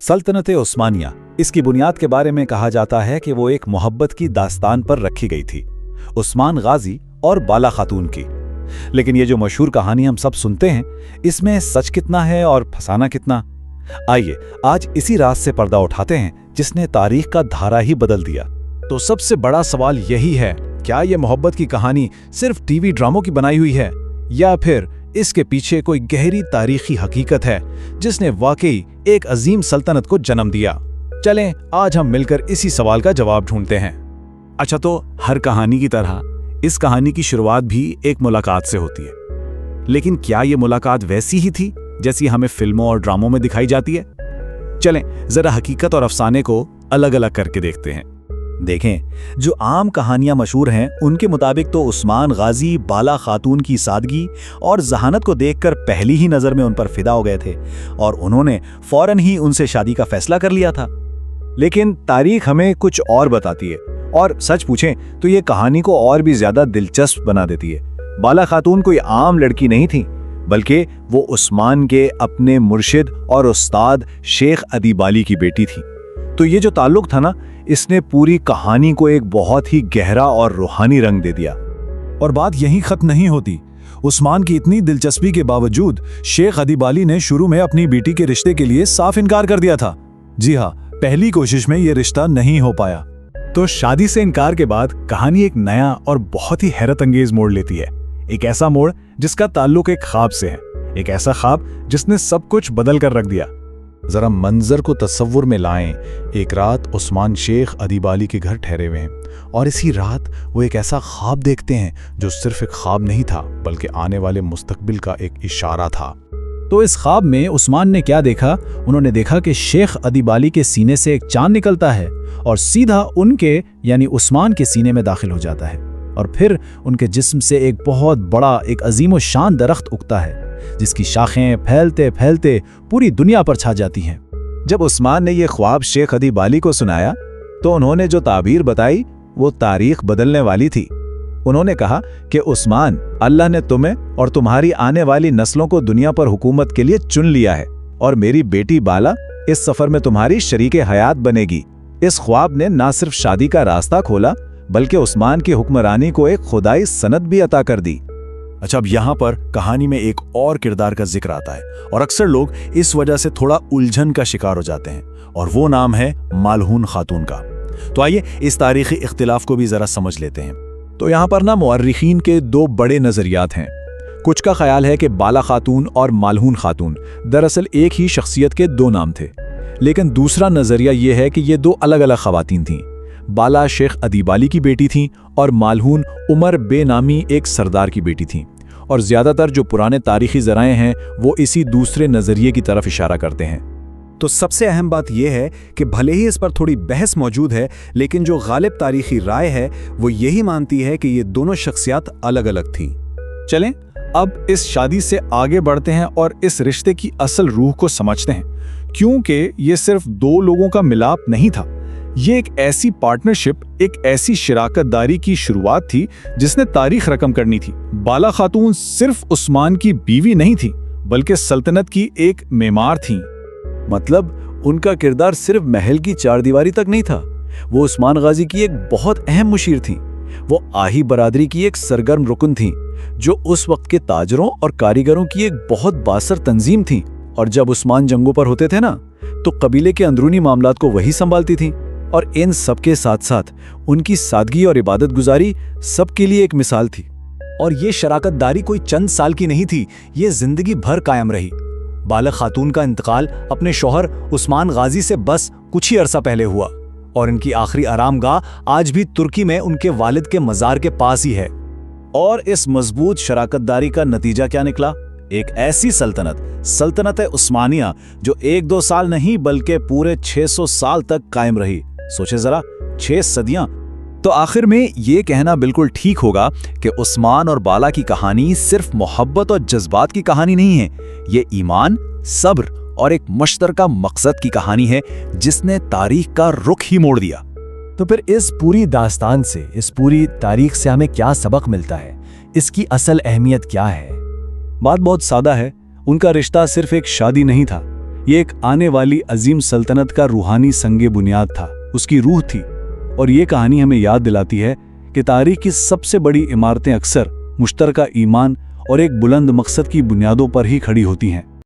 सल्तनत उस्मानिया, इसकी बुनियाद के बारे में कहा जाता है कि वो एक मोहब्बत की दास्तान पर रखी गई थी, उस्मान गाजी और बाला खातून की। लेकिन ये जो मशहूर कहानी हम सब सुनते हैं, इसमें सच कितना है और फसाना कितना? आइए आज इसी राज से पर्दा उठाते हैं जिसने तारीख का धारा ही बदल दिया। तो सबसे बड़ा सवाल यही है, क्या ये मोहब्बत की कहानी सिर्फ टीवी ड्रामों की बनाई हुई है, या फिर इसके पीछे कोई गहरी तारीखी हकीकत है जिसने वाकई एक अजीम सल्तनत को जन्म दिया? चलें आज हम मिलकर इसी सवाल का जवाब ढूंढते हैं। अच्छा, तो हर कहानी की तरह इस कहानी की शुरुआत भी एक मुलाकात से होती है, लेकिन क्या ये मुलाकात वैसी ही थी जैसी हमें फिल्मों और ड्रामों में दिखाई जाती है? चलें जरा हकीकत और अफसाने को अलग अलग करके देखते हैं। देखें, जो आम कहानियां मशहूर हैं उनके मुताबिक तो उस्मान गाजी बाला खातून की सादगी और जहानत को देखकर पहली ही नज़र में उन पर फिदा हो गए थे और उन्होंने फौरन ही उनसे शादी का फैसला कर लिया था। लेकिन तारीख हमें कुछ और बताती है, और सच पूछें तो ये कहानी को और भी ज्यादा दिलचस्प बना देती है। बाला खातून कोई आम लड़की नहीं थी, बल्कि वो उस्मान के अपने मुर्शिद और उस्ताद शेख अदीबाली की बेटी थी। तो ये जो ताल्लुक था ना, इसने पूरी कहानी को एक बहुत ही गहरा और रूहानी रंग दे दिया। और बात यहीं खत्म नहीं होती। उस्मान की इतनी दिलचस्पी के बावजूद शेख अदीबाली ने शुरू में अपनी बेटी के रिश्ते के लिए साफ इनकार कर दिया था। जी हाँ, पहली कोशिश में ये रिश्ता नहीं हो पाया। तो शादी से इनकार के बाद कहानी एक नया और बहुत ही हैरत अंगेज मोड़ लेती है। एक ऐसा मोड़ जिसका ताल्लुक एक ख्वाब से है, एक ऐसा ख्वाब जिसने सब कुछ बदल कर रख दिया। जरा मंजर को तस्वुर में लाएं। एक रात उस्मान शेख अदीबाली के घर ठहरे हुए हैं और इसी रात वो एक ऐसा ख्वाब देखते हैं जो सिर्फ एक ख्वाब नहीं था, बल्कि आने वाले मुस्तकबिल का एक इशारा था। तो इस ख्वाब में उस्मान ने क्या देखा? उन्होंने देखा कि शेख अदीबाली के सीने से एक चांद निकलता है और सीधा उनके यानी उस्मान के सीने में दाखिल हो जाता है, और फिर उनके जिस्म से एक बहुत बड़ा एक अजीम शान दरख्त उगता है जिसकी शाखें फैलते फैलते पूरी दुनिया पर छा जाती हैं। जब उस्मान ने यह ख्वाब शेख अदीबाली को सुनाया तो उन्होंने जो ताबीर बताई वो तारीख बदलने वाली थी। उन्होंने कहा कि उस्मान, अल्लाह ने तुम्हें और तुम्हारी आने वाली नस्लों को दुनिया पर हुकूमत के लिए चुन लिया है, और मेरी बेटी बाला इस सफर में तुम्हारी शरीके हयात बनेगी। इस ख्वाब ने ना सिर्फ शादी का रास्ता खोला, बल्कि उस्मान की हुक्मरानी को एक खुदाई सनद भी अता कर दी। अच्छा, अब यहाँ पर कहानी में एक और किरदार का जिक्र आता है और अक्सर लोग इस वजह से थोड़ा उलझन का शिकार हो जाते हैं, और वो नाम है मालहून खातून का। तो आइए इस तारीखी इख्तिलाफ को भी जरा समझ लेते हैं। तो यहाँ पर ना मुअर्रिखीन के दो बड़े नजरियात हैं। कुछ का ख्याल है कि बाला खातून और मालहून खातून दरअसल एक ही शख्सियत के दो नाम थे, लेकिन दूसरा नजरिया यह है कि ये दो अलग अलग खवातीन थीं। बाला शेख अदीबाली की बेटी थीं और मालहून उमर बेनामी एक सरदार की बेटी थीं, और ज़्यादातर जो पुराने तारीखी ज़राए हैं वो इसी दूसरे नज़रिए की तरफ इशारा करते हैं। तो सबसे अहम बात यह है कि भले ही इस पर थोड़ी बहस मौजूद है, लेकिन जो गालिब तारीखी राय है वो यही मानती है कि ये दोनों शख्सियात अलग अलग थीं। चलें अब इस शादी से आगे बढ़ते हैं और इस रिश्ते की असल रूह को समझते हैं, क्योंकि ये सिर्फ दो लोगों का मिलाप नहीं था। ये एक ऐसी पार्टनरशिप, एक ऐसी शराकतदारी की शुरुआत थी जिसने तारीख रकम करनी थी। बाला खातून सिर्फ उस्मान की बीवी नहीं थी, बल्कि सल्तनत की एक मेमार थी। मतलब उनका किरदार सिर्फ महल की चारदीवारी तक नहीं था, वो उस्मान गाजी की एक बहुत अहम मुशीर थी। वो आही बरादरी की एक सरगर्म रुकन थी, जो उस वक्त के ताजरों और कारीगरों की एक बहुत बासर तंजीम थी। और जब उस्मान जंगों पर होते थे ना, तो कबीले के अंदरूनी मामलात को वही संभालती थी। और इन सब के साथ साथ उनकी सादगी और इबादत गुजारी सबके लिए एक मिसाल थी। और ये शराकतदारी कोई चंद साल की नहीं थी, ये जिंदगी भर कायम रही। बाला खातून का इंतकाल अपने शौहर उस्मान गाजी से बस कुछ ही अरसा पहले हुआ, और इनकी आखिरी आरामगाह आज भी तुर्की में उनके वालिद के मज़ार के पास ही है। और इस मजबूत शराकतदारी का नतीजा क्या निकला? एक ऐसी सल्तनत उस्मानिया जो 1-2 साल नहीं बल्कि पूरे 600 साल तक कायम रही। सोचे जरा, 6 सदियां। तो आखिर में ये कहना बिल्कुल ठीक होगा कि उस्मान और बाला की कहानी सिर्फ मोहब्बत और जज्बात की कहानी नहीं है, ये ईमान, सब्र और एक मुश्तरका मकसद की कहानी है जिसने तारीख का रुख ही मोड़ दिया। तो फिर इस पूरी दास्तान से, इस पूरी तारीख से हमें क्या सबक मिलता है? इसकी असल अहमियत क्या है? बात बहुत सादा है। उनका रिश्ता सिर्फ एक शादी नहीं था, یہ ایک آنے والی عظیم سلطنت کا روحانی سنگ بنیاد تھا، اس کی روح تھی۔ اور یہ کہانی ہمیں یاد دلاتی ہے کہ تاریخ کی سب سے بڑی عمارتیں اکثر مشترکہ ایمان اور ایک بلند مقصد کی بنیادوں پر ہی کھڑی ہوتی ہیں۔